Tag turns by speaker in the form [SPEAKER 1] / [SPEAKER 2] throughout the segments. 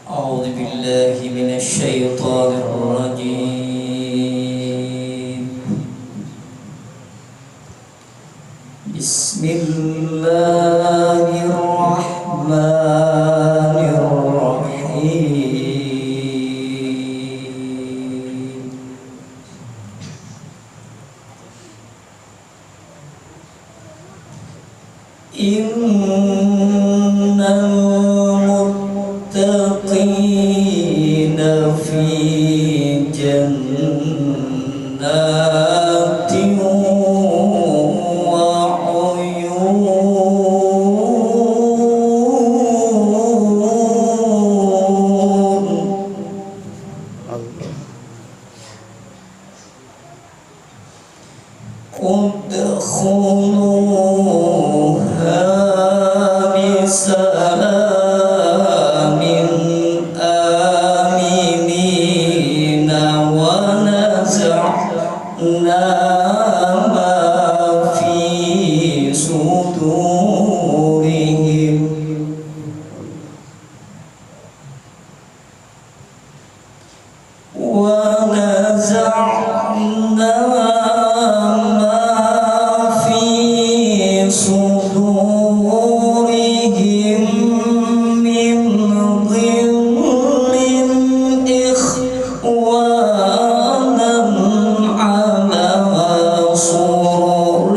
[SPEAKER 1] أعوذ بالله من الشيطان الرجيم. بسم الله الرحمن الرحيم. إن المتقين في جنات وعيون ادخلوها بسلام آمنين ونزعنا ما في صدورهم ونزعنا صدورهم من ظل إخوانا على سرر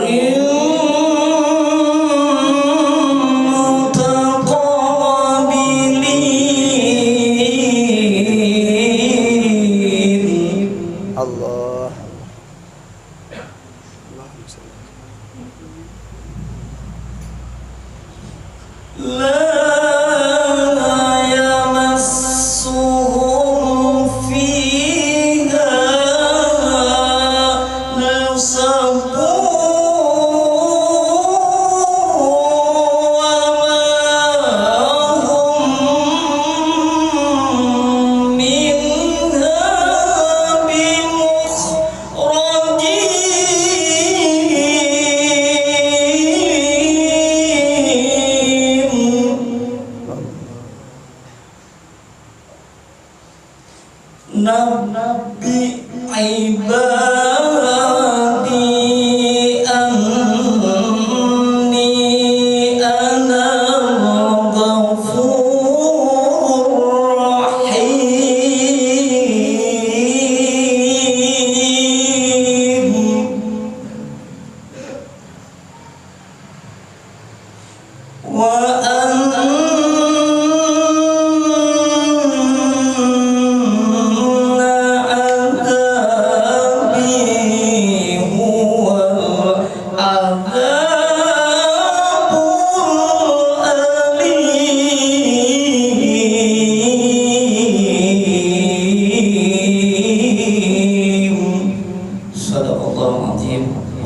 [SPEAKER 1] متقابلين.
[SPEAKER 2] الله.
[SPEAKER 1] لا يمسهم فيها نصب وما هم منها بمخرجين. نبئ عبادي أني أنا الغفور الرحيم.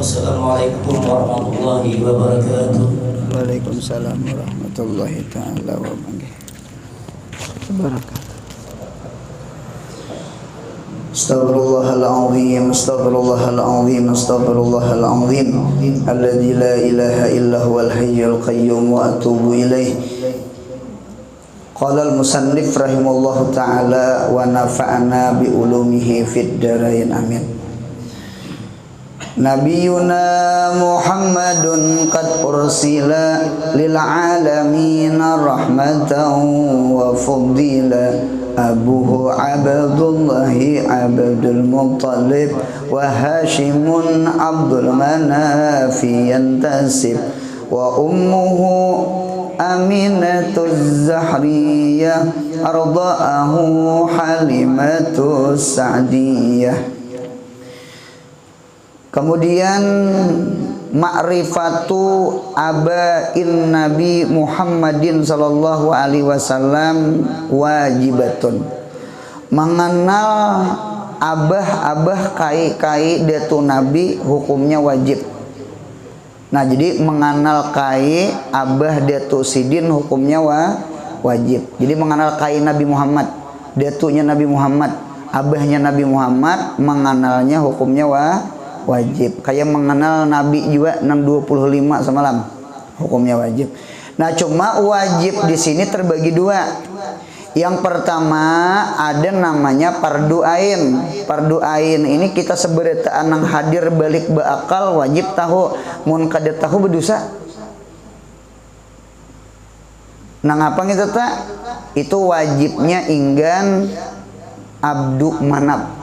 [SPEAKER 1] Wassalamualaikum warahmatullahi wabarakatuh.
[SPEAKER 2] Waalaikumsalam warahmatullahi taala wabarakatuh. Astaghfirullahaladzim, astaghfirullahaladzim, astaghfirullahaladzim. Alladzi la ilaha illa huwal hayyul qayyum wa atubu ilaih. Qala al-musannif rahimallahu ta'ala wa nafa'ana bi ulumihi fid dharain amin. Nabiyuna Muhammadun qad ursila lil alamin rahmatan wa fadila. Abuhu Abdullahi Abdul Muttalib wa Hashimun Abdul Manafi yantasib wa ummuhu Aminatuz Zahriyah arda'ahu Halimatus Sa'diyah. Kemudian ma'rifatu abain Nabi Muhammadin sallallahu alaihi wasallam wajibatun. Mengenal abah-abah kai-kai datu Nabi hukumnya wajib. Nah, jadi mengenal kai abah datu sidin hukumnya wajib. Jadi mengenal kai Nabi Muhammad, datunya Nabi Muhammad, abahnya Nabi Muhammad, mengenalnya hukumnya wajib. Kayak mengenal Nabi juga 625 semalam, hukumnya wajib. Nah, cuma wajib di sini terbagi dua. Yang pertama ada namanya fardu ain. Fardu ain ini kita seberataan nang hadir balik beakal wajib tahu, mun kada tahu berdosa. Nang apa gitu tak? Itu wajibnya inggan abdu manap.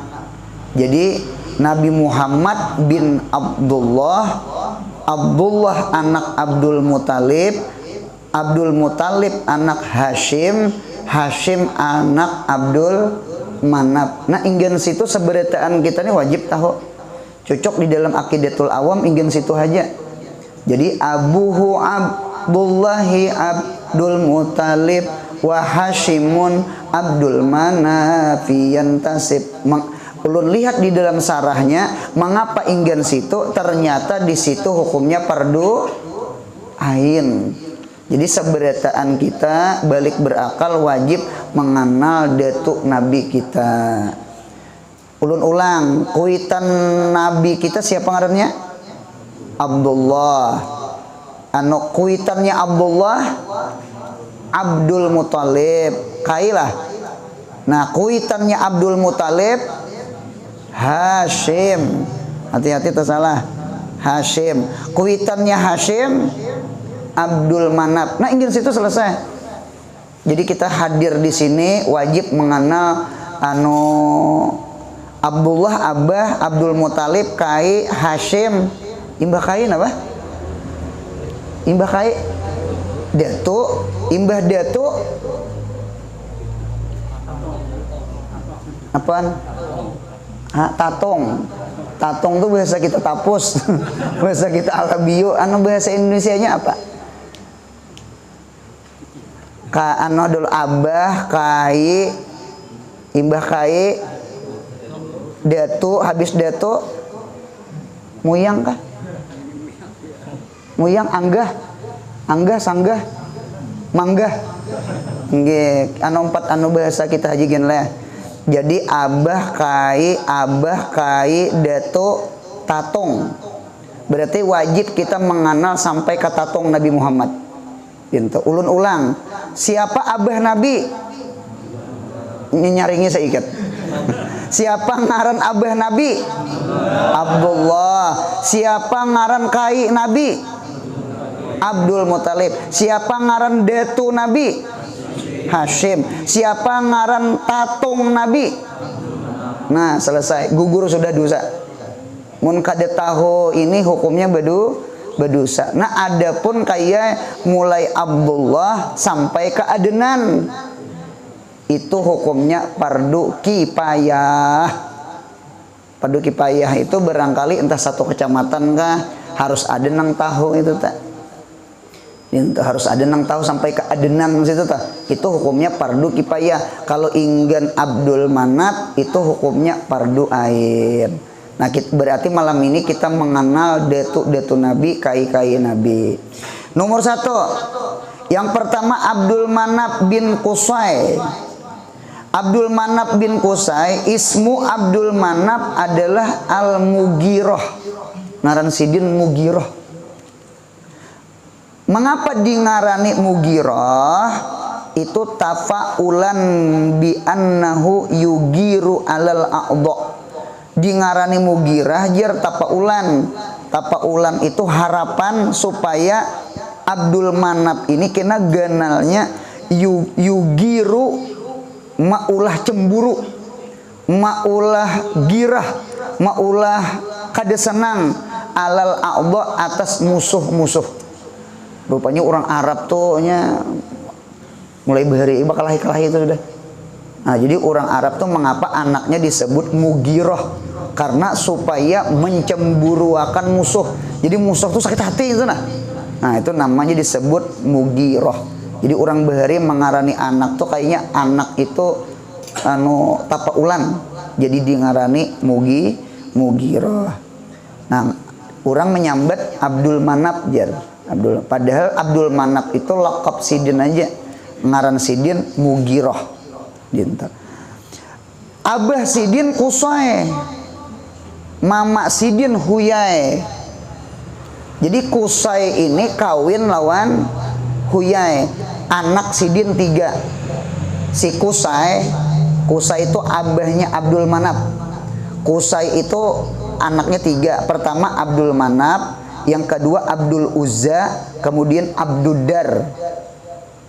[SPEAKER 2] Jadi Nabi Muhammad bin Abdullah, Abdullah anak Abdul Muthalib, Abdul Muthalib anak Hashim, Hashim anak Abdul Manaf. Nah ingin situ seberataan kita nih wajib tahu. Cocok di dalam Aqidatul Awam ingin situ aja. Jadi Abuhu Abdullahi Abdul Muthalib wa Hashimun Abdul Manaf yantasib. Ulun lihat di dalam sarahnya mengapa ingin situ, ternyata di situ hukumnya fardu ain. Jadi seberataan kita balik berakal wajib mengenal datuk Nabi kita. Ulun ulang, kuitan Nabi kita siapa ngarannya? Abdullah. Anu kuitannya Abdullah, Abdul Muthalib. Kailah. Nah kuitannya Abdul Muthalib, Hashim. Hati-hati tersalah. Hashim. Kuitannya Hashim, Abdul Manaf. Nah, ingin situ selesai. Jadi kita hadir di sini wajib mengenal Abdullah Abah Abdul Muthalib kai Hashim. Imbah kai apa? Imbah kai Datuk, imbah Datuk apaan? Tatong. Tatong tuh bahasa kita tapus. Bahasa kita Arabio. Bahasa Indonesianya apa? Dul abah kai imbah kai datu habis datu muyang kah? Muyang anggah sanggah manggah nggih empat bahasa kita haji gen lah. Jadi abah kai datu tatong. Berarti wajib kita mengenal sampai ke tatong Nabi Muhammad. Pintu ulun ulang. Siapa abah Nabi? Ini nyaringnya saya ikat. Siapa ngaran abah Nabi? Abdullah. Siapa ngaran kai Nabi? Abdul Muthalib. Siapa ngaran datu Nabi? Hashim. Siapa ngaran tatung Nabi? Nah selesai. Gugur sudah dosa. Mun kada tahu ini hukumnya berdosa. Nah adapun kayak mulai Abdullah sampai ke Adnan itu hukumnya fardu kifayah. Fardu kifayah itu barangkali entah satu kecamatan kah harus ada nang tahu itu tak. Itu harus ada nang tahu sampai ke Adnan situ tak. Itu hukumnya fardu kifayah. Kalau inggan Abdul Manaf itu hukumnya fardu ain. Nah, berarti malam ini kita mengenal datu Nabi, kai Nabi. Nomor 1. Yang pertama Abdul Manaf bin Qusay. Abdul Manaf bin Qusay, ismu Abdul Manaf adalah Al-Mughirah. Ngaran sidin Mughirah. Mengapa dingarani Mughirah? Itu tafaulan bi annahu yugiru alal a'dha. Dingarani Mughirah jer tapaulan. Tapaulan itu harapan supaya Abdul Manaf ini kena ganalnya yugiru maulah cemburu, maulah girah, maulah kada senang alal a'dha atas musuh-musuh. Rupanya orang Arab tuh nya mulai bahari bakalahi-kalahi itu sudah. Nah, jadi orang Arab tuh mengapa anaknya disebut Mughirah? Karena supaya mencemburuakan musuh. Jadi musuh tuh sakit hati itu nah. Nah, itu namanya disebut Mughirah. Jadi orang bahari mengarani anak tuh kayaknya anak itu tapaulan. Jadi dingarani Mughirah. Nah, orang menyambat Abdul Manaf jar. Padahal Abdul Manaf itu lakop sidin aja. Ngaran sidin Mughirah. Dinta. Abah sidin Qusay, mama sidin Huyai. Jadi Qusay ini kawin lawan Huyai, anak sidin 3. Si Qusay itu abahnya Abdul Manaf. Qusay itu anaknya 3. Pertama Abdul Manaf, yang kedua Abdul Uzza, kemudian Abdul Dar.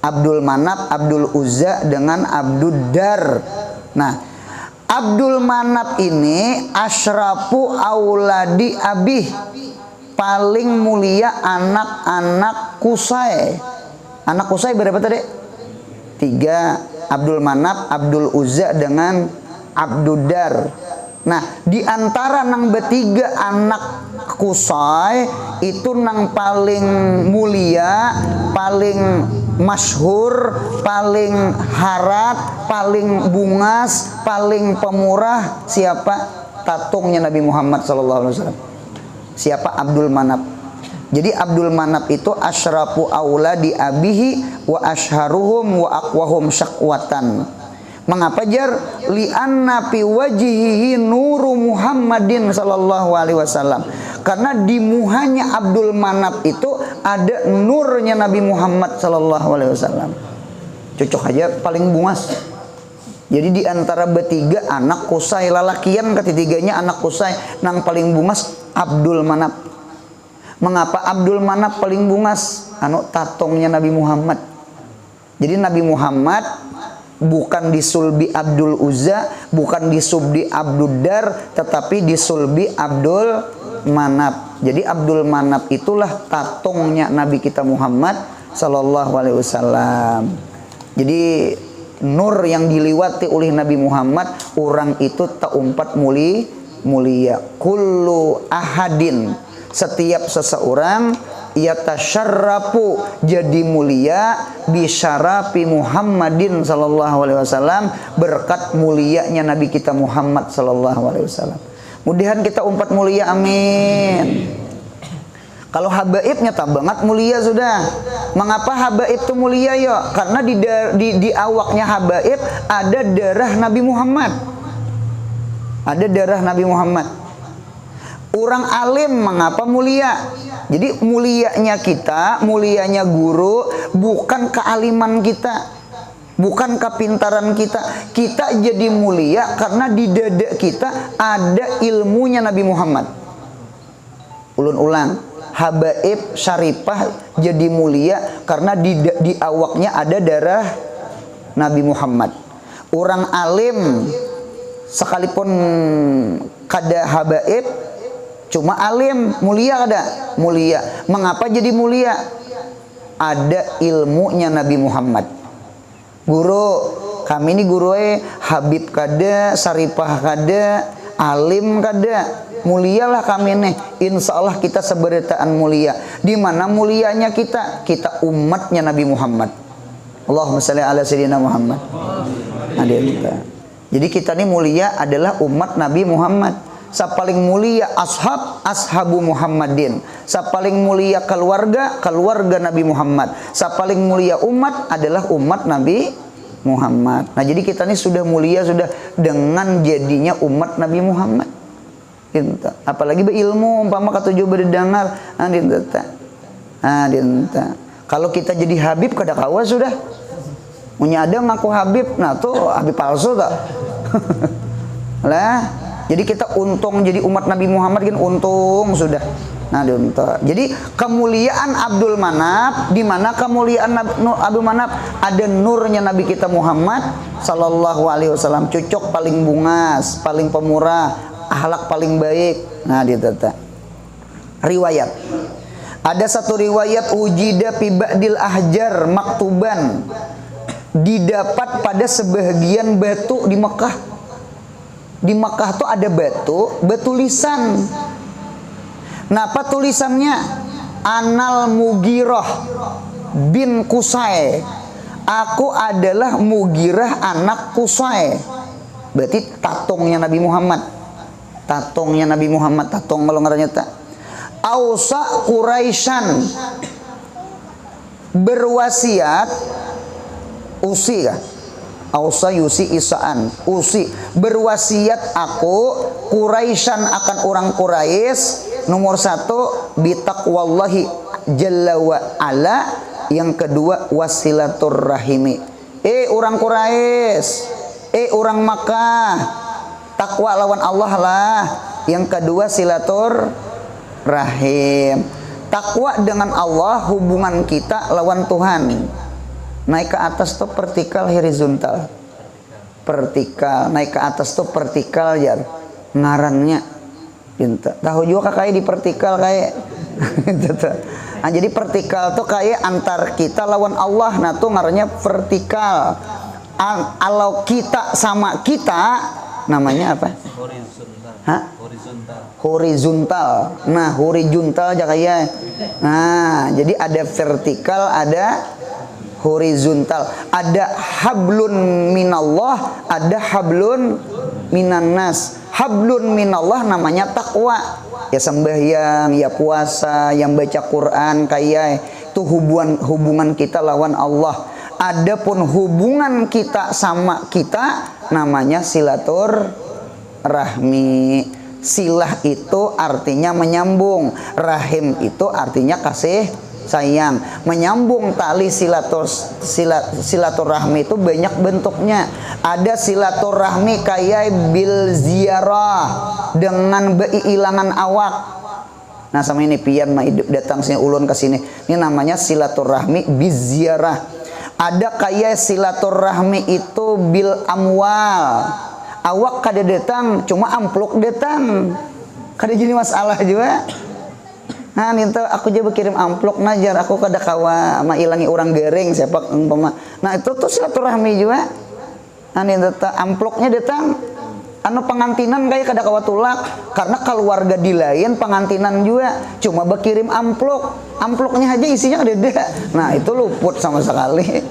[SPEAKER 2] Abdul Manaf, Abdul Uzza dengan Abdul Dar. Nah, Abdul Manaf ini asyrafu auladi abih, paling mulia anak-anak Qusay. Anak Qusay berapa tadi? 3. Abdul Manaf, Abdul Uzza dengan Abdul Dar. Nah, di antara nang bertiga anak Qusay itu nang paling mulia, paling masyhur, paling harat, paling bungas, paling pemurah siapa? Tatungnya Nabi Muhammad SAW. Siapa? Abdul Manaf. Jadi Abdul Manaf itu asyrafu auladi abihi wa ashharuhum wa aqwahum syakwatan. Mengapa jar? Li'anna fi wajhihi nuru Muhammadin sallallahu alaihi wasallam. Karena di muhanya Abdul Manaf itu ada nurnya Nabi Muhammad sallallahu alaihi wasallam. Cocok aja paling bungas. Jadi di antara bertiga anak Qusay, lalakian ketiganya anak Qusay, nang paling bungas Abdul Manaf. Mengapa Abdul Manaf paling bungas? Tatongnya Nabi Muhammad. Jadi Nabi Muhammad bukan disulbi Abdul Uzza, bukan disulbi Abdul Dar, tetapi disulbi Abdul Manaf. Jadi Abdul Manaf itulah tatongnya Nabi kita Muhammad sallallahu alaihi wasallam. Jadi nur yang diliwati oleh Nabi Muhammad, orang itu tak umpat mulia. Kullu ahadin, setiap seseorang yatasyarrafu, jadi mulia bisyarafi Muhammadin sallallahu alaihi wasallam, berkat mulianya Nabi kita Muhammad sallallahu alaihi wasallam. Mudahan kita umpat mulia, amin. Kalau habaib nyata banget mulia sudah. Mengapa habaib itu mulia yo? Karena di awaknya habaib ada darah Nabi Muhammad. Ada darah Nabi Muhammad. Orang alim mengapa mulia? Jadi mulianya kita, mulianya guru bukan kealiman kita, bukan kepintaran kita. Kita jadi mulia karena di dada kita ada ilmunya Nabi Muhammad. Ulun ulang, habaib syarifah jadi mulia karena di awaknya ada darah Nabi Muhammad. Orang alim sekalipun kada habaib, cuma alim mulia kada? Mulia. Mengapa jadi mulia? Ada ilmunya Nabi Muhammad. Guru, kami ini guru habib kada, saripah kada, alim kada. Mulialah kami nih. Insya Allah kita seberitaan mulia. Di mana mulianya kita? Kita umatnya Nabi Muhammad. Allahumma shalli ala sayyidina Muhammad. Jadi kita ini mulia adalah umat Nabi Muhammad. Paling mulia ashabu Muhammadin. Paling mulia keluarga Nabi Muhammad. Paling mulia umat adalah umat Nabi Muhammad. Nah, jadi kita ini sudah mulia sudah dengan jadinya umat Nabi Muhammad. Apalagi berilmu umpama katujuh berdengar, kalau kita jadi habib kada kawa sudah. Punya ada ngaku habib, nah tuh habib palsu tak? Lah, jadi kita untung jadi umat Nabi Muhammad kan untung sudah. Nah, jadi kemuliaan Abdul Manaf, di mana kemuliaan Abdul Manaf ada nurnya Nabi kita Muhammad sallallahu alaihi wasallam, cocok paling bungas, paling pemurah, akhlak paling baik. Nah, ditata. Riwayat. Ada satu riwayat ujida fi ba'dil ahjar maktuban, didapat pada sebagian batu di Mekah. Di Mekah tuh ada batu lisan. Nah, apa tulisannya? Anal Mugirah bin Qusay. Aku adalah Mugirah anak Qusay. Berarti tatungnya Nabi Muhammad. Tatungnya Nabi Muhammad, tatung kalau ngaranya tak. Ausa Quraisyan, berwasiat usi kah? Ausa yusi isaan, usi berwasiat aku Quraisyan akan orang Quraisy. Nomor 1 bitaqwallahi jalla wa ala, yang kedua wasilatur rahimi, Orang Quraisy, orang Makkah. Takwa lawan Allah lah. Yang kedua silaturahim. Takwa dengan Allah, hubungan kita lawan Tuhan. Naik ke atas tuh vertikal, horizontal. Vertikal, naik ke atas tuh vertikal ya. Ngarannya pinta. Tahu juga kayak di vertikal kayak. Nah, jadi vertikal tuh kayak antar kita lawan Allah. Nah tuh ngarannya vertikal. Kalau kita sama kita namanya apa?
[SPEAKER 1] Horizontal.
[SPEAKER 2] Hah?
[SPEAKER 1] Horizontal.
[SPEAKER 2] Horizontal. Nah, horizontal aja kayak. Nah, jadi ada vertikal, ada horizontal. Ada hablun minallah, ada hablun minannas. Hablun minallah namanya takwa. Ya sembahyang, ya puasa, yang baca Quran kayak itu hubungan kita lawan Allah. Adapun hubungan kita sama kita namanya silaturahmi. Silah itu artinya menyambung, rahim itu artinya kasih sayang. Menyambung tali silaturahmi itu banyak bentuknya. Ada silaturahmi kayak bil ziarah, dengan beilangan awak. Nah sama ini pian mah datang sini ulun ke sini. Ini namanya silaturahmi biz ziarah. Ada kayak silaturahmi itu bil amwal. Awak kada datang, cuma amplok datang. Kada jadi masalah juga. Nah, ninta aku juga kirim amplok najar, aku kada kawa ma ilangi orang gering siapa umpama. Nah, itu tuh silaturahmi juga. Nah, ninta amploknya datang. Anu pengantinan kayak kada kawa tulak karena keluarga di lain pengantinan juga cuma berkirim amplok. Amploknya aja isinya kada ada. Nah, itu luput sama sekali.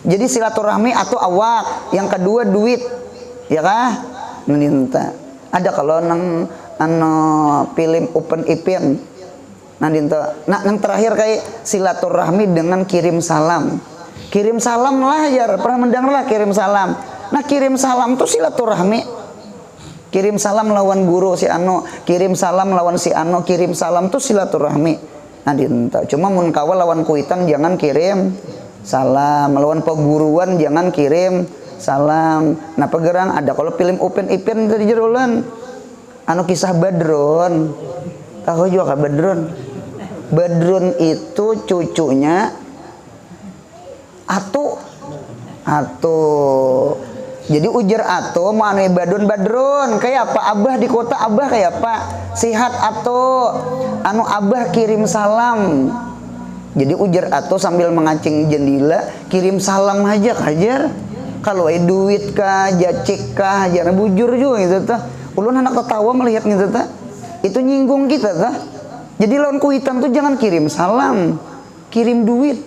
[SPEAKER 2] Jadi silaturahmi atau awak, yang kedua duit, ya kah? Ninta. Ada kalau nang film open ipin. Nah, ninta. Nah, yang terakhir kayak silaturahmi dengan kirim salam. Kirim salam lah ya, pernah mendengar lah kirim salam. Nah, kirim salam tuh silaturahmi. Kirim salam lawan guru si Ano, kirim salam lawan si Ano, kirim salam tuh silaturahmi. Nah, ninta. Cuma mun kawa lawan kuitan jangan kirim salam, melawan peguruan jangan kirim salam. Nah pegerang ada kalau film open ipin dari jerolan anu kisah Badrun, tahu juga kan Badrun? Badrun itu cucunya Atu. Jadi ujar Atu mau anu Badrun kayak apa abah di kota abah kayak apa sihat Atu anu abah kirim salam. Jadi ujar Atu sambil mengacing jendela kirim salam aja kajar. Kalau duit kah, jacik kah, jangan bujur juga gitu tah. Ulun anak ketawa melihat gitu tah. Itu nyinggung kita tah. Jadi lawan kuitan tuh jangan kirim salam, kirim duit.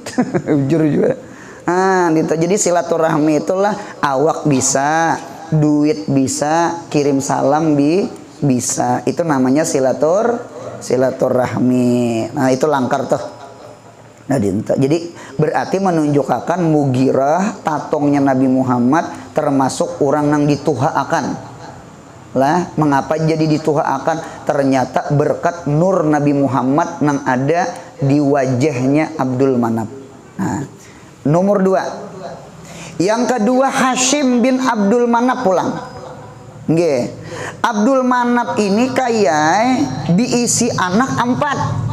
[SPEAKER 2] Bujur juga. Nah, gitu. Jadi silaturahmi itulah awak bisa, duit bisa, kirim salam bisa. Itu namanya silaturahmi. Nah, itu langkar tuh. Nah, jadi berarti menunjukkan Mugirah tatongnya Nabi Muhammad termasuk orang yang dituhaakan lah. Mengapa jadi dituhaakan? Ternyata berkat nur Nabi Muhammad yang ada di wajahnya Abdul Manaf. Nah, nomor 2. Yang kedua Hashim bin Abdul Manaf pulang. Nggih. Abdul Manaf ini kayak diisi anak 4.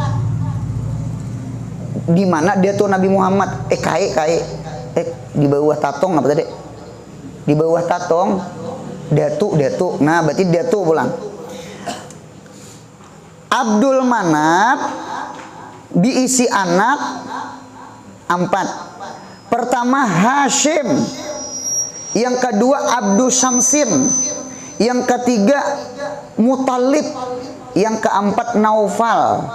[SPEAKER 2] Di mana dia tuh Nabi Muhammad di bawah tatong apa tadi? Di bawah tatong datu. Nah, berarti datu pulang. Abdul Manaf diisi anak 4. Pertama Hashim, yang kedua Abdul Syamsin, yang ketiga Muthalib, yang keempat Naufal.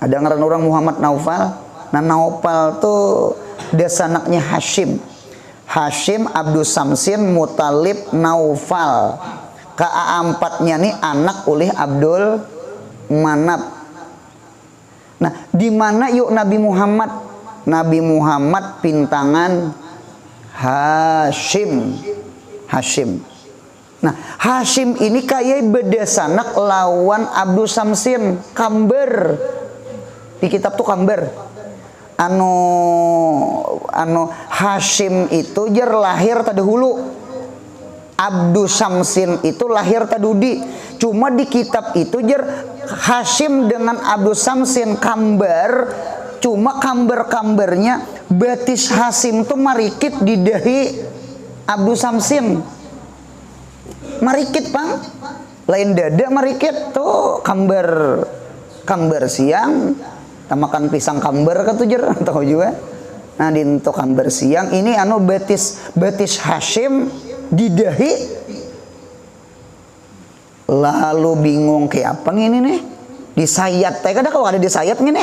[SPEAKER 2] Ada ngaran orang Muhammad Naufal. Nah, Naufal tuh desanaknya Hashim. Hashim, Abdul Samsin, Muthalib, Naufal. Keempatnya nih anak oleh Abdul Manaf. Nah, di mana yuk Nabi Muhammad? Nabi Muhammad pintangan Hashim. Nah, Hashim ini kayak bedesanak lawan Abdul Samsin, kamber. Di kitab tuh kamber. anu Hashim itu jer lahir tadi hulu, Abdu Samsin itu lahir tadudi. Cuma di kitab itu jer Hashim dengan Abdu Samsin kambar, cuma kambar-kambarnya batis Hashim tuh marikit di dahi Abdu Samsin, marikit pang, lain dada marikit tuh kambar siang, makan pisang kambar katu jer tahu juga. Nah dinto kambar siang ini anu batis Hashim di dahi, lalu bingung kayak apa ini nih disayat teh kada kalau ada disayat gini.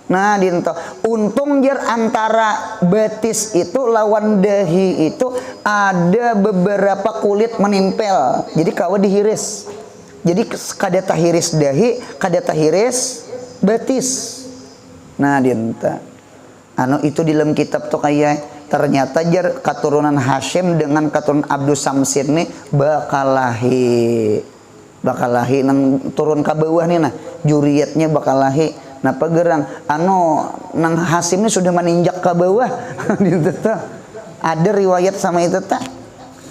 [SPEAKER 2] Nah dinto untung jer antara batis itu lawan dahi itu ada beberapa kulit menempel, jadi kawa dihiris, jadi kada tahiris dahi kada tahiris batis. Nah dinto anu itu di dalam kitab tuh kayak ternyata jer keturunan Hashim dengan keturunan Abdu Samsin nih bakal lahir nang turun ke bawah nih, nah juriyatnya bakal lahir. Nah pegerang anu nang Hashim ini sudah meninjak ke bawah gitu tuh. Ada riwayat sama itu tak?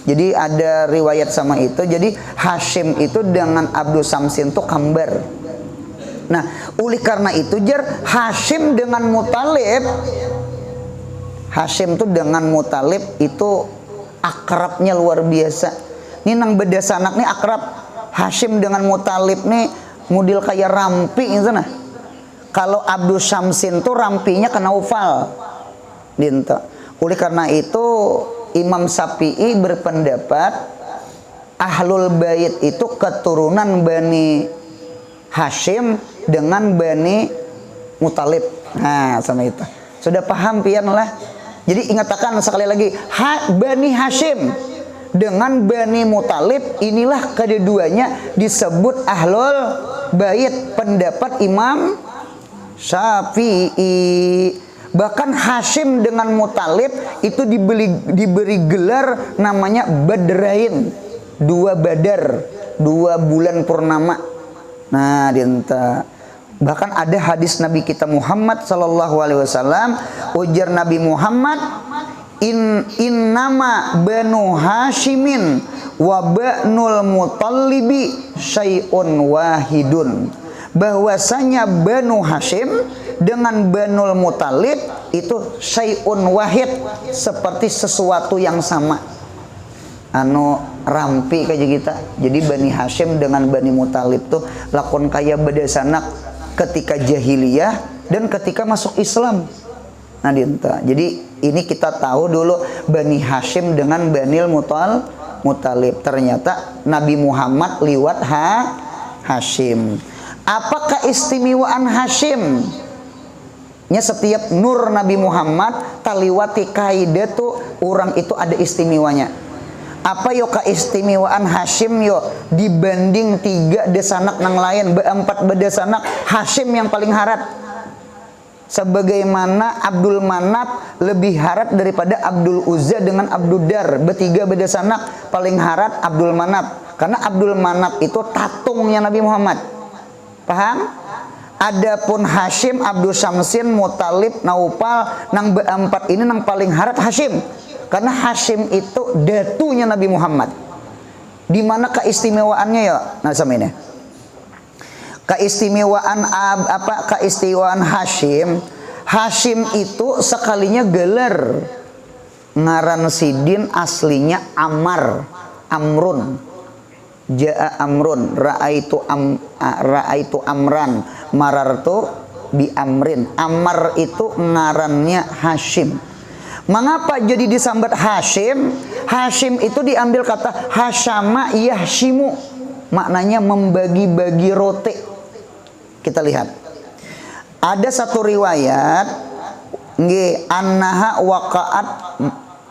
[SPEAKER 2] Jadi ada riwayat sama itu. Jadi Hashim itu dengan Abdu Samsin tuh kambar. Nah oleh karena itu jer Hashim dengan Muthalib, Hashim tuh dengan Muthalib itu akrabnya luar biasa. Ini nang beda sanak nih akrab. Hashim dengan Muthalib nih model kayak rampi gitu nah. Kalau Abdu Samsin tuh rampinya ke Naufal. Dinto. Oleh karena itu Imam Syafi'i berpendapat Ahlul Bait itu keturunan Bani Hashim dengan Bani Muthalib. Nah sama itu. Sudah paham pian lah. Jadi ingatakan sekali lagi, Bani Hashim dengan Bani Muthalib inilah kedua-duanya disebut Ahlul Bait, pendapat Imam Syafi'i. Bahkan Hashim dengan Muthalib itu diberi gelar namanya Badrain, 2 Badar, 2 bulan purnama. Nah dinta bahkan ada hadis Nabi kita Muhammad sallallahu alaihi wasallam, ujar Nabi Muhammad, innama banu Hashimin wa banul Muthalibi syai'un wahidun. Bahwasanya Banu Hashim dengan Banul Muthalib itu syai'un wahid, seperti sesuatu yang sama. Anu rampi kayak kita. Jadi Bani Hashim dengan Bani Muthalib tuh lakon kaya beda sanak ketika jahiliyah dan ketika masuk Islam. Nah dinta. Jadi ini kita tahu dulu Bani Hashim dengan Banil Muthalib. Ternyata Nabi Muhammad liwat Hashim. Apa keistimewaan Hashim? Nya setiap nur Nabi Muhammad taliwati kaidah tuh orang itu ada istimewanya. Apa yo keistimewaan Hashim yo dibanding 3 desanak nang lain, 4 bedesanak Hashim yang paling harat. Sebagaimana Abdul Manaf lebih harat daripada Abdul Uzza dengan Abdul Dar, bertiga bedesanak paling harat Abdul Manaf. Karena Abdul Manaf itu tatungnya Nabi Muhammad. Paham? Adapun Hashim, Abdu Samsin, Muthalib, Naufal, nang berempat ini nang paling harat Hashim. Karena Hashim itu datunya Nabi Muhammad. Di mana keistimewaannya ya? Nah sama ini. Keistimewaan keistimewaan Hashim. Hashim itu sekalinya gelar. Ngaran Sidin aslinya Amrun. Ja'a Amrun, ra'aitu Amran, marartu bi Amrin. Amr itu ngarannya Hashim. Mengapa jadi disambat Hashim? Hashim itu diambil kata Hashama yahshimu, maknanya membagi-bagi roti. Kita lihat. Ada satu riwayat nggih annaha waqa'at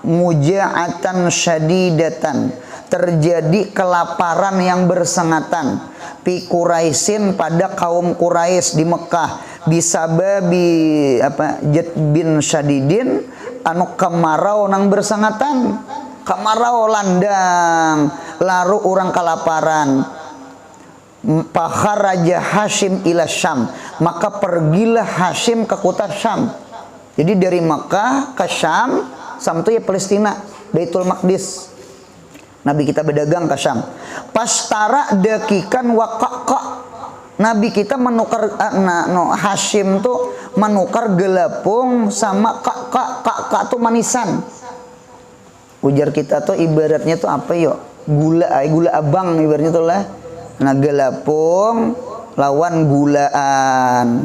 [SPEAKER 2] muja'atan syadidatan, terjadi kelaparan yang bersengatan pi Quraisyin pada kaum Quraisy di Mekah bisababi Jad bin Syadidin anu kemarau nang bersengatan, kemarau landang lalu orang kelaparan. Raja Hashim ila Syam, maka pergilah Hashim ke kota Syam. Jadi dari Mekah ke Syam, Syam itu ya Palestina, Baitul Maqdis. Nabi kita berdagang ke Syam. Pastara dakikan wakaka. Nabi kita menukar Hashim tuh menukar gelapung sama kak tuh manisan. Ujar kita tuh ibaratnya tuh apa yo? Gula abang ibaratnya tuh lah. Nah gelapung lawan gulaan.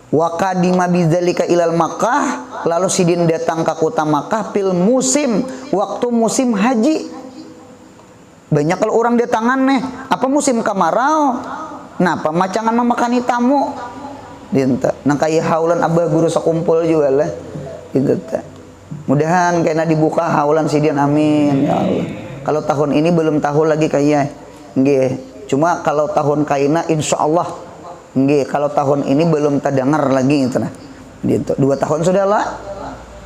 [SPEAKER 2] Wakadima bidzalika ilal Makkah, lalu sidin datang ke kota Makkah pil musim, waktu musim haji. Banyak kalau orang datangan nih, apa musim kemarau? Nah, pemacangan memakani tamu. Dinta, nang kayak haulan abah guru sekumpul juga lah. Dinta. Mudahan kena dibuka haulan sidin, amin ya Allah. Kalau tahun ini belum tahu lagi kayak, nggih. Cuma kalau tahun kaina insya Allah, nggih. Kalau tahun ini belum terdengar lagi gitu nah. Dinta. 2 tahun sudah lah.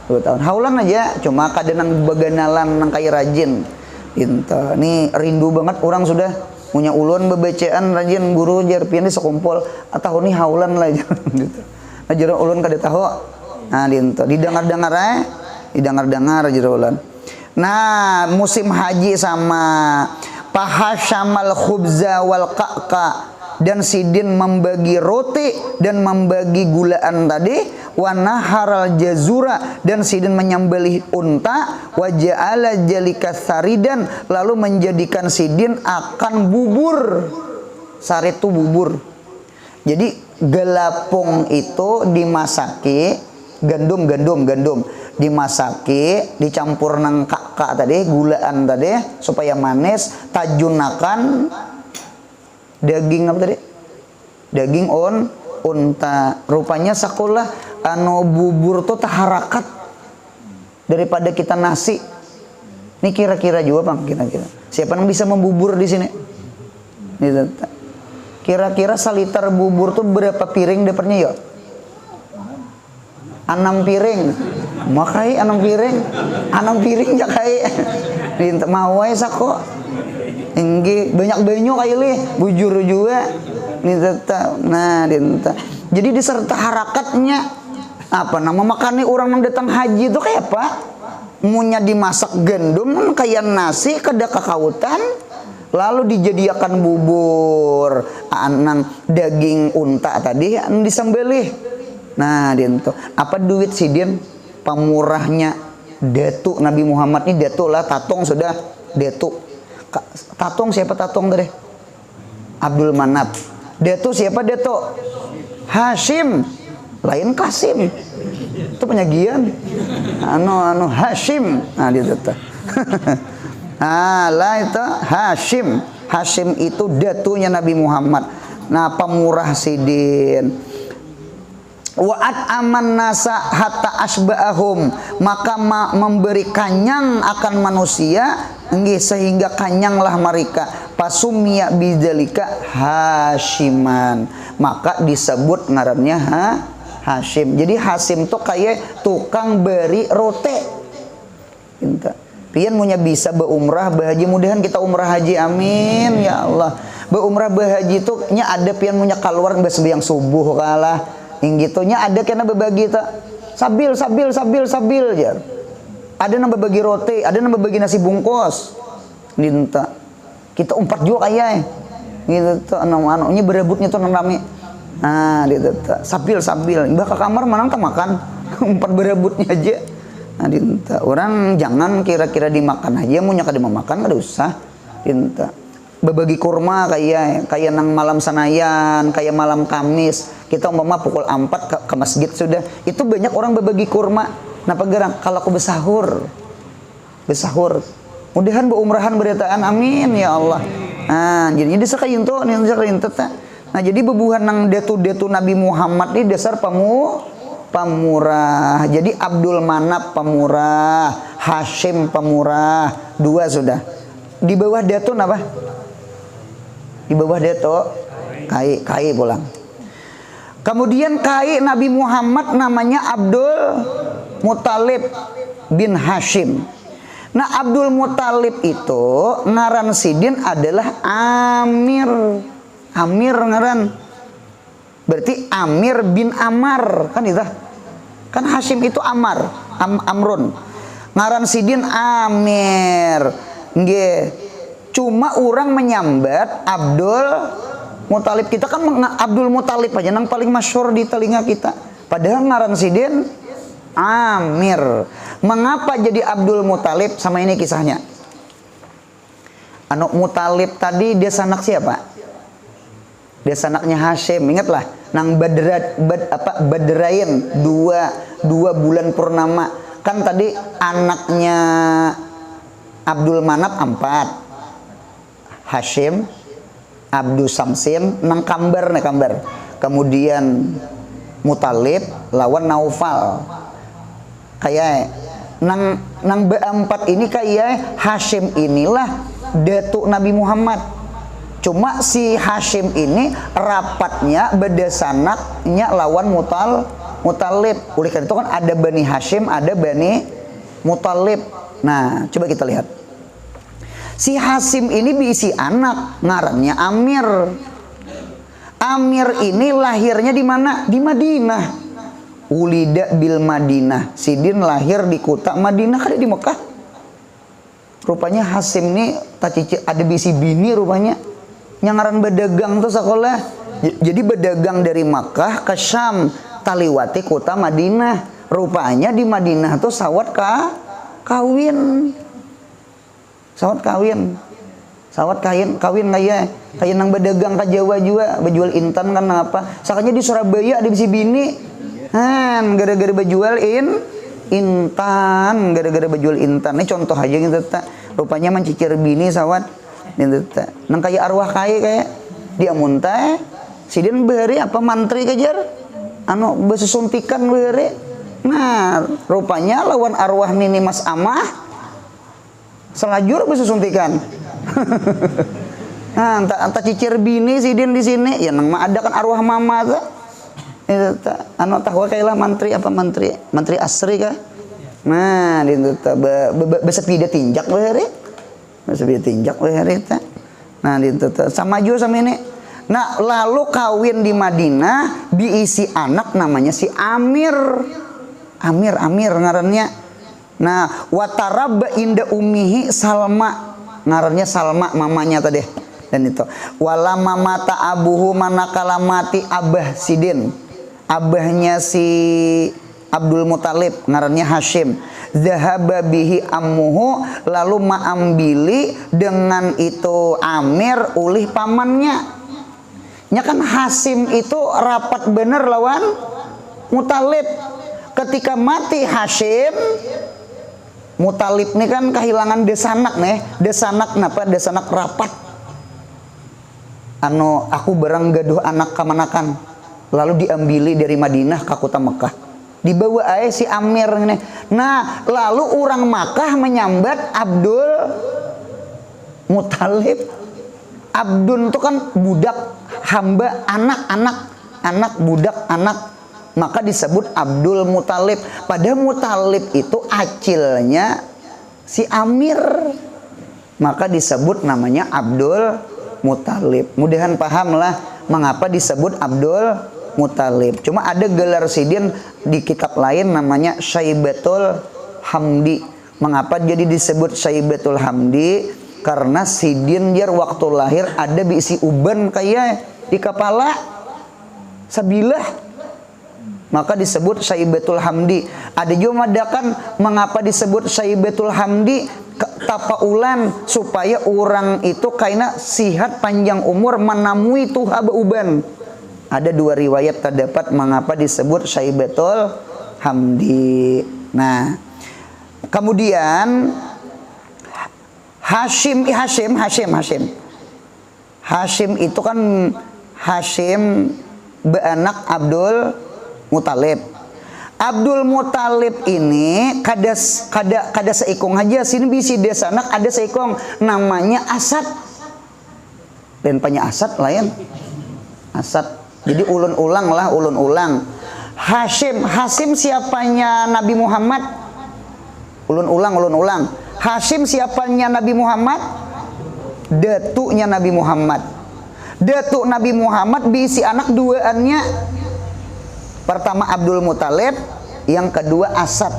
[SPEAKER 2] 2 tahun haulan aja. Cuma kadang nang baganalan nang kayak rajin. Dinta. Ini rindu banget orang sudah punya ulun bebacaan rajin guru jar pian di sekumpul atau ini haulan lah gitu. Ajar ulun kada tahu. Nah dinto didengar ajar ulun. Nah musim haji sama pahasyamal khubza wal ka'ka, dan sidin membagi roti dan membagi gulaan tadi, wa naharal jazura, dan sidin menyembelih unta, wa ja'ala jalika saridan, lalu menjadikan sidin akan bubur. Sarit itu bubur. Jadi gelapung itu dimasaki, gandum dimasaki, dicampur nang kaka tadi, gulaan tadi supaya manis, tajunakan daging apa tadi? Daging unta. Rupanya sakulah anu bubur tuh taharakat daripada kita nasi. Ini kira-kira juga Bang, kira-kira. Siapa yang bisa membubur di sini? Kira-kira saliter bubur tuh berapa piring dapatnya ya? 6 piring. Makai 6 piring. 6 piring ya kai. Dinta mau wae sako. Engge banyak banyu kaili bujur juga. Nah dinta. Jadi diserta harakatnya apa nama makannya orang yang datang haji itu kayak apa? Munya dimasak gandum kayak nasi kada kakautan, lalu dijadikan bubur anang daging unta tadi disembelih. Nah dinto. Apa duit sidin pamurahnya Datuk Nabi Muhammad ini Datuk lah, Tatong sudah Datuk. Tatong siapa Tatong tadi? Abdul Manap. Datuk siapa Datuk? Hashim. Lain Kasim. Itu penyagian. Anu Hashim. Nah dia tuh. Lah itu Hashim. Hashim itu datunya Nabi Muhammad. Nah pemurah sidin. Wa'at aman nasa hatta asba'ahum, maka memberi kanyang akan manusia sehingga kanyanglah mereka. Pasumya bidzalika Hashiman, maka disebut ngarannya Hashim. Jadi Hashim tuh kayak tukang beri rote. Pian punya bisa berumrah berhaji, mudahan kita umrah haji amin ya Allah. Berumrah berhaji tuh nya ada pian punya keluar yang subuh kalah. Yang gitunya ada kena berbagi tak sabil ya. Ada yang berbagi roti, ada yang berbagi nasi bungkus. Minta kita umpat juga kayak gitu tuh anu-anunya berebutnya tuh rame. Nah gitu tuh sabil mbah ke kamar mana tak makan umpat berebutnya aja. Nah dinta orang jangan kira-kira dimakan aja, mau nyaka dimakan kada usah. Dinta berbagi kurma kayak nang malam Senayan, kayak malam Kamis. Kita umpama pukul 4 ke masjid sudah. Itu banyak orang berbagi kurma. Napa gerang? Kalau aku besahur. Mudahan berumrahan beritaan amin ya Allah. Nah, jadi disakain tuh, nah, jadi bebuhan nang detu Nabi Muhammad ini dasar pemurah. Jadi Abdul Manap pemurah, Hashim pemurah, 2 sudah. Di bawah detu apa? Di bawah detu kai pulang. Kemudian kai Nabi Muhammad namanya Abdul Muthalib bin Hashim. Nah Abdul Muthalib itu ngaran sidin adalah Amir ngaran. Berarti Amir bin Ammar kan itu. Kan Hashim itu Amrun. Ngaran sidin Amir. Nggih. Cuma orang menyambat Abdul Muthalib. Kita kan Abdul Muthalib aja yang paling masyhur di telinga kita. Padahal ngaran sidin Amir. Mengapa jadi Abdul Muthalib? Sama ini kisahnya. Anu Muthalib tadi dia sanak siapa? Dia sanaknya Hashim. Ingatlah, nang Badarain dua bulan purnama. Kan tadi anaknya Abdul Manaf 4. Hashim, Abdul Samsin, nang kambar. Kemudian Muthalib lawan Naufal. Kayak nang B4 ini kayak Hashim inilah datuk Nabi Muhammad. Cuma si Hashim ini rapatnya beda sanaknya lawan Muthalib. Oleh karena itu kan ada Bani Hashim, ada Bani Muthalib. Nah, coba kita lihat. Si Hashim ini diisi anak, ngarannya Amir. Amir ini lahirnya di mana? Di Madinah. Ulida bil Madinah. Sidin lahir di kota Madinah, kan di Mekah. Rupanya Hashim ini ada bisi bini rupanya. Nyangaran bedagang tuh sekolah. Jadi bedagang dari Makkah ke Syam, taliwati kota Madinah. Rupanya di Madinah tuh sawat kawin. Sawat kawin kayak nang bedagang ke Jawa juga, bejual intan kan apa. Sakanya di Surabaya ada bisi bini. Gara-gara bejual intan, gara-gara bejual intan. Ini contoh aja gitu tak. Rupanya mencicir bini sawat gitu tak. Nang kayak arwah kayak dia muntah. Sidin beri apa mantri kejar. Anu besusuntikan beri. Nah, rupanya lawan arwah nini Mas Amah selajur besusuntikan. Nah, anta cicir bini sidin di sini. Ya nang ada kan arwah mama tuh. Itu anu tahu kailah mantri asri kah? Nah, itu besep dia tinjak we ta. Nah, itu sama juga sama ini. Nah, lalu kawin di Madinah diisi anak namanya si Amir ngarannya. Nah, watarabba inda ummihi Salma, ngarannya Salma mamanya tadi. Dan itu wala mamata abuhu manakala mati abah sidin. Abahnya si Abdul Muthalib ngarannya Hashim. Zahaba bihi ammuhu, lalu maambili dengan itu Amir ulih pamannya. Nya kan Hashim itu rapat bener lawan Muthalib. Ketika mati Hashim, Muthalib ini kan kehilangan desanak nih. Desanak napa? Desanak rapat. Anu aku barang gaduh anak kamanakan. Lalu diambili dari Madinah ke kota Mekah. Dibawa aja si Amir ini. Nah, lalu orang Makkah menyambat Abdul Muthalib. Abdun itu kan budak, hamba, anak budak, anak. Maka disebut Abdul Muthalib. Padahal Muthalib itu acilnya si Amir. Maka disebut namanya Abdul Muthalib. Mudahan paham lah mengapa disebut Abdul Muthalib. Cuma ada gelar sidin di kitab lain namanya Syaibatul Hamdi. Mengapa jadi disebut Syaibatul Hamdi? Karena sidin jar waktu lahir ada bisi uban kayak di kepala sabilah. Maka disebut Syaibatul Hamdi. Ada juga madakan mengapa disebut Syaibatul Hamdi? Tapaulan supaya orang itu kaina sihat panjang umur menamui tuha uban. Ada dua riwayat terdapat mengapa disebut Syaibatul Hamdi. Nah, kemudian Hashim itu kan Hashim beanak Abdul Muthalib. Abdul Muthalib ini kada seikong aja sini bisi desa anak ada seikong namanya Asad. Dan banyak Asad lain. Asad. Jadi ulun ulang. Hashim siapanya Nabi Muhammad? Ulun ulang. Hashim siapanya Nabi Muhammad? Datuknya Nabi Muhammad. Datuk Nabi Muhammad bisi anak duaannya. Pertama Abdul Muthalib, Yang kedua Asad.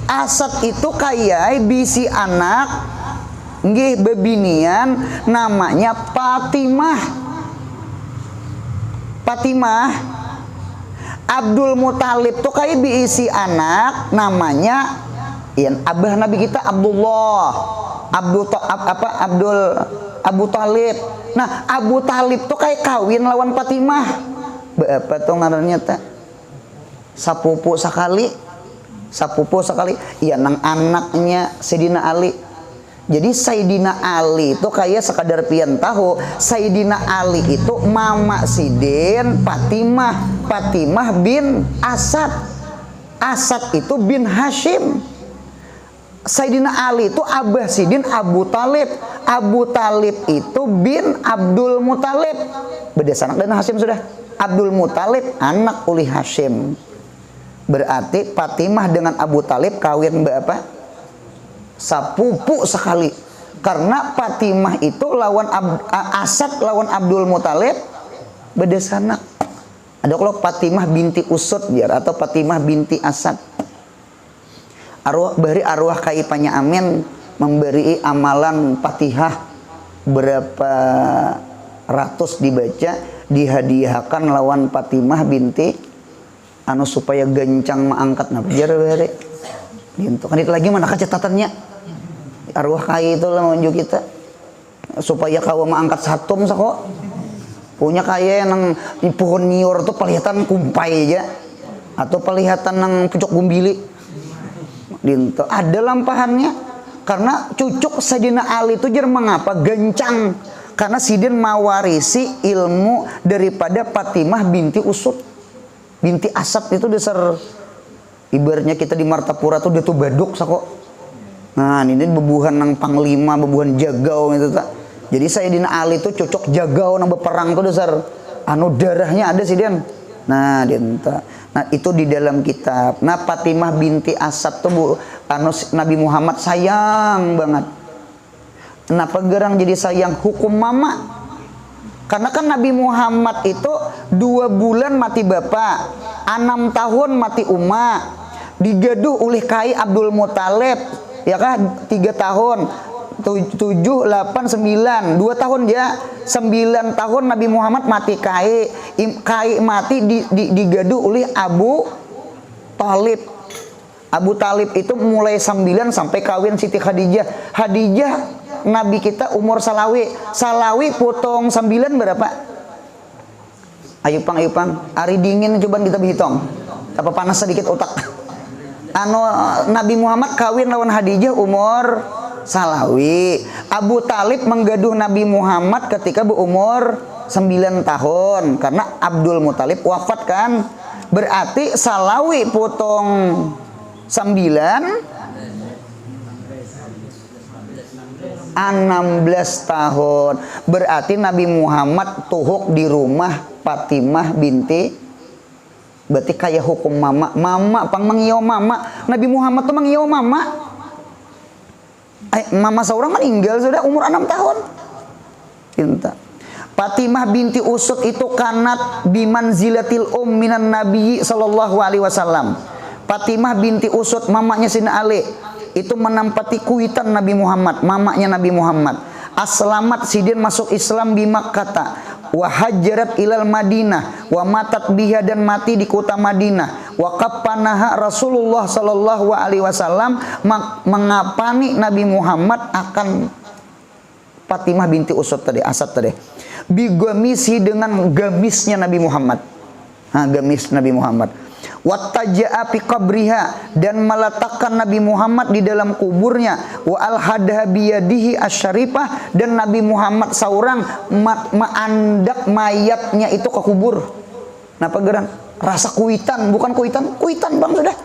[SPEAKER 2] Asad itu kayak bisi anak nggih bebinian namanya Fatimah. Fatimah. Abdul Muthalib tuh kayak bisi anak namanya abah Nabi kita Abdullah. Abu Talib. Nah, Abu Talib tuh kayak kawin lawan Fatimah. Apa tuh ngarannya teh? Sapupu sekali. Iya nang anaknya Sayyidina Ali. Jadi Sayyidina Ali itu kayak sekadar pian tahu, Sayyidina Ali itu mama Sidin Fatimah bin Asad. Asad itu bin Hashim. Sayyidina Ali itu abah Sidin Abu Talib. Abu Talib itu bin Abdul Muthalib. Beda sanak dan Hashim sudah. Abdul Muthalib anak uli Hashim. Berarti Fatimah dengan Abu Talib kawin berapa? Sapupu sekali. Karena Fatimah itu lawan Asad lawan Abdul Muthalib beda sanak. Ada kalau Fatimah binti Usud biar atau Fatimah binti Asad. Arwah kai Panya Amin memberi amalan Fatihah berapa ratus dibaca dihadiahkan lawan Fatimah binti anu supaya gencang maangkat napijar bari. Gitu kan itu lagi mana catatannya. Arwah kai itu lah menunjuk kita supaya kawa maangkat satum sako. Punya kaya yang di pohon nior tuh pelihatan kumpai aja atau pelihatan nang pucuk gumbili. Dinto ada lampahannya karena cucuk Sayyidina Ali itu jer mengapa gencang karena Sidin mewarisi ilmu daripada Fatimah binti Usud binti Asad itu dasar ibaratnya kita di Martapura tuh dia tuh baduk sako. Nah ini bebuhan nang panglima bebuhan jagau itu tak. Jadi Sayyidina Ali itu cocok jagau nang berperang tuh dasar anu darahnya ada Sidin. Nah dinta. Nah itu di dalam kitab. Nah Fatimah binti Asad tuh anu Nabi Muhammad sayang banget. Kenapa gerang jadi sayang hukum mama? Karena kan Nabi Muhammad itu 2 bulan mati bapak, 6 tahun mati umma, digaduh oleh kai Abdul Muthalib, ya kan 3 tahun, 7, 8, 9, 2 tahun ya, 9 tahun Nabi Muhammad mati kai mati digaduh oleh Abu Talib. Abu Talib itu mulai 9 sampai kawin Siti Khadijah. Khadijah Nabi kita umur salawi potong 9 berapa? Ayo pang hari dingin coba kita berhitung apa panas sedikit otak. Anu Nabi Muhammad kawin lawan Khadijah umur salawi. Abu Talib menggaduh Nabi Muhammad ketika berumur 9 tahun karena Abdul Muthalib wafat kan. Berarti salawi potong 9 16 tahun. Berarti Nabi Muhammad tuhuk di rumah Fatimah binti. Berarti kayak hukum mama pang mengiyo mama. Nabi Muhammad tuh mengiyo mama. Mama seorang meninggal sudah umur 6 tahun. Pinta. Fatimah binti Usud itu kanat bimanzilatil minan Nabi sallallahu alaihi wasallam. Fatimah binti Usud mamanya Sayyidina Ali itu menampati kuitan Nabi Muhammad, mamanya Nabi Muhammad. Aslamat Sidin masuk Islam di Makkah, wa hajarat ilal Madinah, wa matat biha dan mati di kota Madinah. Wa qappanaha Rasulullah sallallahu alaihi wasallam mengapani Nabi Muhammad akan Fatimah binti Usud tadi, Asad tadi. Bigamisi dengan gamisnya Nabi Muhammad. Gamis Nabi Muhammad. Wattaja'a fi qabriha dan meletakkan Nabi Muhammad di dalam kuburnya wa al-hadha biyadihi asyarifah dan Nabi Muhammad seorang meandak mayatnya itu ke kubur. Napa geran? Rasa kuitan, bukan kuitan bang sudah.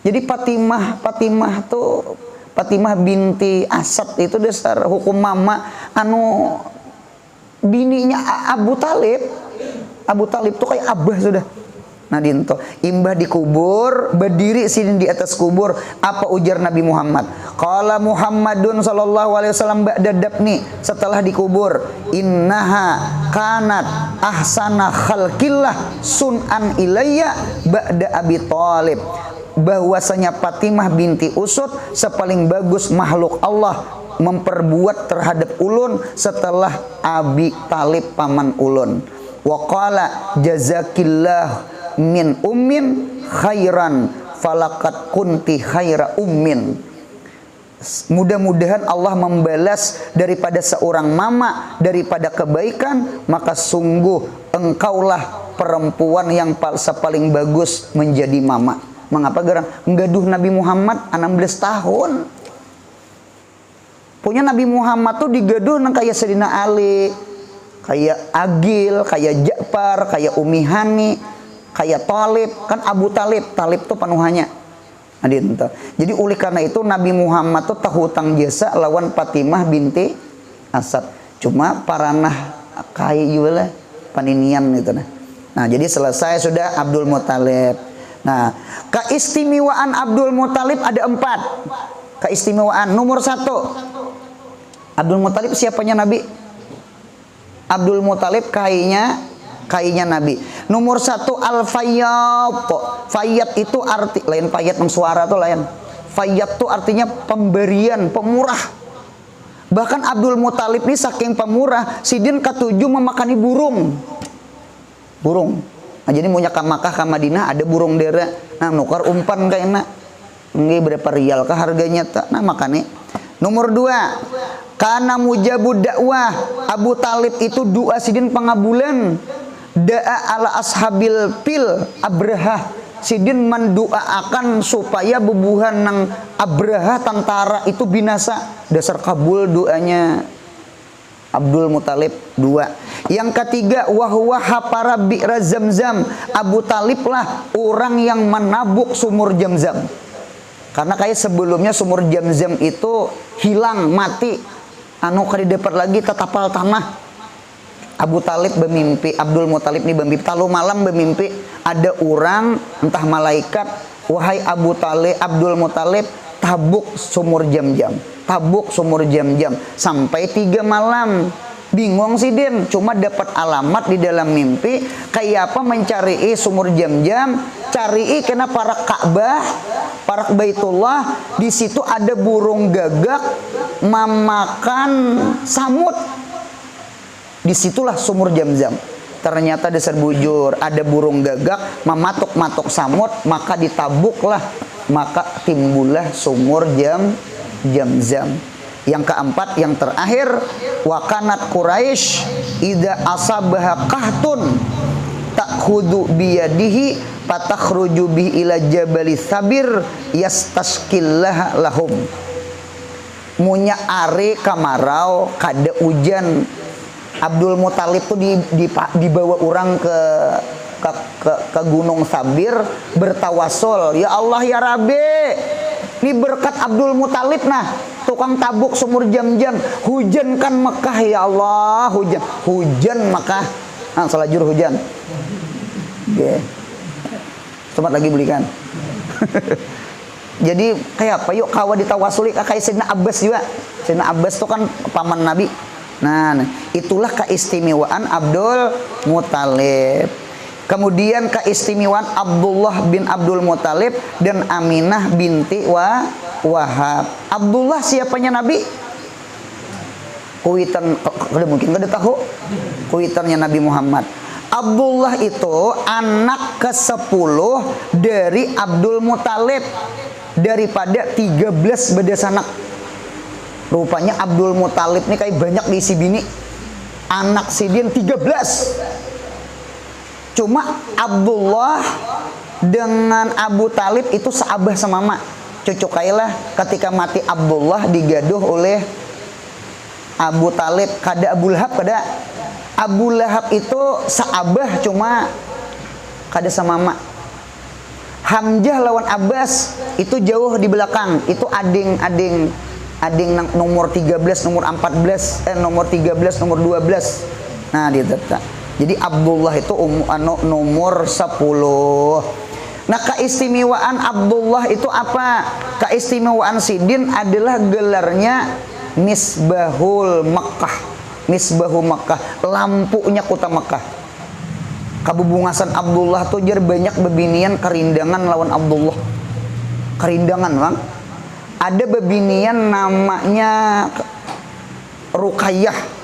[SPEAKER 2] Jadi Fatimah binti Asad itu dasar hukum mama anu bininya Abu Talib. Abu Talib tuh kayak abah sudah. Nah dinto imbah dikubur berdiri sini di atas kubur. Apa ujar Nabi Muhammad? Qala Muhammadun sallallahu alaihi wasallam ba'da dafni, setelah dikubur, innaha kanat ahsana khalqillah sun'an ilayya ba'da Abi Thalib, bahwasanya Fatimah binti Usud sepaling bagus makhluk Allah memperbuat terhadap ulun setelah Abi Talib paman ulun. Wa qala jazakillah min ummin khairan falakat kunti khaira ummin. Mudah-mudahan Allah membalas daripada seorang mama daripada kebaikan, maka sungguh engkaulah perempuan yang sepaling bagus menjadi mama. Mengapa gerang nggaduh Nabi Muhammad 16 tahun? Punya Nabi Muhammad tuh digaduh nang kayak Sayyidina Ali, kayak Agil, kayak Ja'far, kayak Umi Hani, kayak Talib, kan Abu Talib, Talib tuh penuhannya. Jadi oleh karena itu Nabi Muhammad tuh tahu hutang jasa lawan Fatimah binti Asad. Cuma paranah kai juga lah paninian gitu nah. Nah, jadi selesai sudah Abdul Muthalib. Nah, keistimewaan Abdul Muthalib ada 4. Keistimewaan nomor 1. Abdul Muthalib siapanya Nabi? Abdul Muthalib kainya Nabi. Nomor 1 al-fayyad. Fayyad itu arti lain fayyad yang suara tuh lain. Fayyad tuh artinya pemberian, pemurah. Bahkan Abdul Muthalib ini saking pemurah, sidin ketujuh memakani burung. Nah, jadi mau nyaka Makkah ke Madinah ada burung dera. Nah, nukar umpan kayaknya. Nggih berapa rial kah harganya tak? Nah, makanya. Nomor 2, karena mujabud dakwah. Abu Talib itu doa sidin pengabulan. Da'a ala ashabil pil Abraha. Sidin mendoakan supaya bebuhan nang Abraha tentara itu binasa. Dasar kabul doanya Abdul Muthalib 2. Yang ketiga, wahwa hapara bi'ra Zamzam. Abu Talib lah orang yang menabuk sumur Zamzam. Karena kayak sebelumnya sumur Zamzam itu hilang, mati. Anu kali dapat lagi tetapal tanah. Abu Talib bermimpi, Abdul Muthalib ini bermimpi, talu malam bermimpi ada orang entah malaikat, wahai Abu Talib, Abdul Muthalib tabuk sumur Zamzam, tabuk sumur Zamzam sampai 3 malam. Bingung sih Din, cuma dapat alamat di dalam mimpi kayak apa mencari sumur Zamzam, cari kena para Ka'bah, para Baitullah, di situ ada burung gagak memakan samut. Disitulah sumur Zamzam. Ternyata dasar bujur ada burung gagak mematuk-matuk samut, maka ditabuklah, maka timbullah sumur Zamzam. Yang keempat, yang terakhir, wakanat Quraisy idza asabaha qahtun takhudu biyadihi patakhruju bihi ila jabali sabir yastasqillah lahum. Munya are kamarau kada hujan, Abdul Muthalib tuh dibawa orang ke Gunung Sabir bertawasul, ya Allah ya Rabbi, ini berkat Abdul Muthalib nah tukang tabuk sumur Zamzam, hujankan Mekah ya Allah, hujan Mekah. Nah, selajur hujan. Oke. Sempat lagi belikan. Jadi kayak apa yuk kawa ditawasuli kayak Sayyidina Abbas juga. Sayyidina Abbas tuh kan paman Nabi. Nah, itulah keistimewaan Abdul Muthalib. Kemudian keistimewaan Abdullah bin Abdul Muthalib dan Aminah binti Wahab. Abdullah siapanya Nabi? Kuitan, mungkin nggak tahu. Kuitannya Nabi Muhammad. Abdullah itu anak ke-10 dari Abdul Muthalib daripada 13 bedasanak. Rupanya Abdul Muthalib ini kayak banyak diisi bini. Anak sidin 13. Cuma Abdullah dengan Abu Talib itu seabah semama. Cucu kailah ketika mati Abdullah digaduh oleh Abu Talib. Kada Abu Lahab kada. Abu Lahab itu seabah cuma kada semama. Hamzah lawan Abbas itu jauh di belakang. Itu ading nomor 13, nomor 14, nomor 13, nomor 12. Nah, dia tetap. Jadi Abdullah itu nomor 10. Nah, keistimewaan Abdullah itu apa? Keistimewaan Sidin adalah gelarnya Misbahul Makkah. Misbahu Makkah, lampunya kota Makkah. Kabubungasan Abdullah tuh jar banyak bebinian kerindangan lawan Abdullah. Kerindangan, Bang. Ada bebinian namanya Ruqayyah.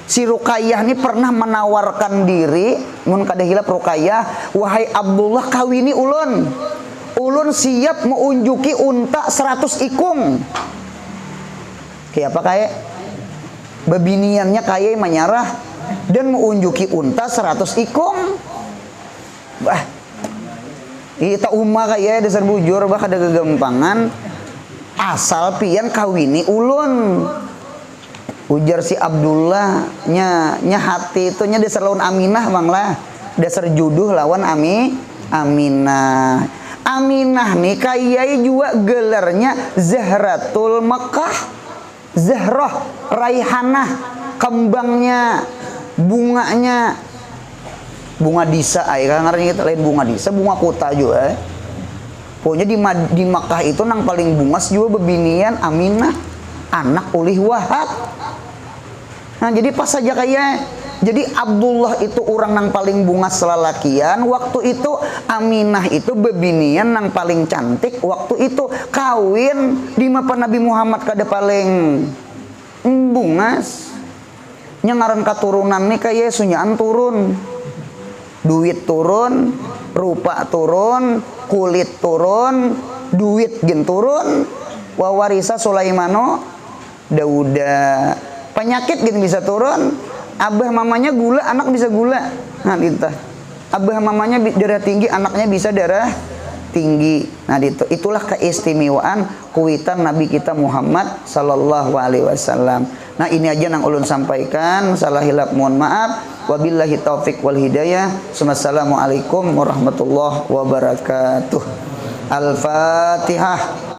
[SPEAKER 2] Si Ruqayyah ini pernah menawarkan diri, mun kada hilap Ruqayyah, wahai Abdullah kawini ulun. Ulun siap mengunjuki unta 100 ikung. Kayak apa kayak? Bebiniannya kayak menyarah dan mengunjuki unta 100 ikung. Bah. Kita umah kayak dasar bujur bah kada kegampangan. Asal pian kawini ulun. Ujar si Abdullah nya hati itu nya dasar lawan Aminah bang lah, dasar juduh lawan Aminah. Aminah nih kayai juga gelarnya Zahratul Makkah. Zahrah, raihanah, kembangnya, bunganya, bunga disa ay ngarang kita lain bunga disa, bunga kota juga. Pokoknya di Makkah itu nang paling bungas juga bebinian Aminah, anak ulih Wahab. Nah, jadi pas saja kayak jadi Abdullah itu orang nang paling bungas selalakian, waktu itu Aminah itu bebinian nang paling cantik, waktu itu kawin di mapa Nabi Muhammad kada paling bungas. Nyangaran katurunan nih kayak sunyaan turun. Duit turun, rupa turun, kulit turun, duit gen turun. Wawarisa Sulaimano Dauda. Penyakit gitu bisa turun. Abah mamanya gula, anak bisa gula. Nah, gitu. Abah mamanya darah tinggi, anaknya bisa darah tinggi. Nah, itulah keistimewaan kuitan Nabi kita Muhammad sallallahu alaihi wasallam. Nah, ini aja yang ulun sampaikan. Salah hilap mohon maaf. Wabillahi taufik wal hidayah. Wassalamualaikum warahmatullahi wabarakatuh. Al-Fatihah.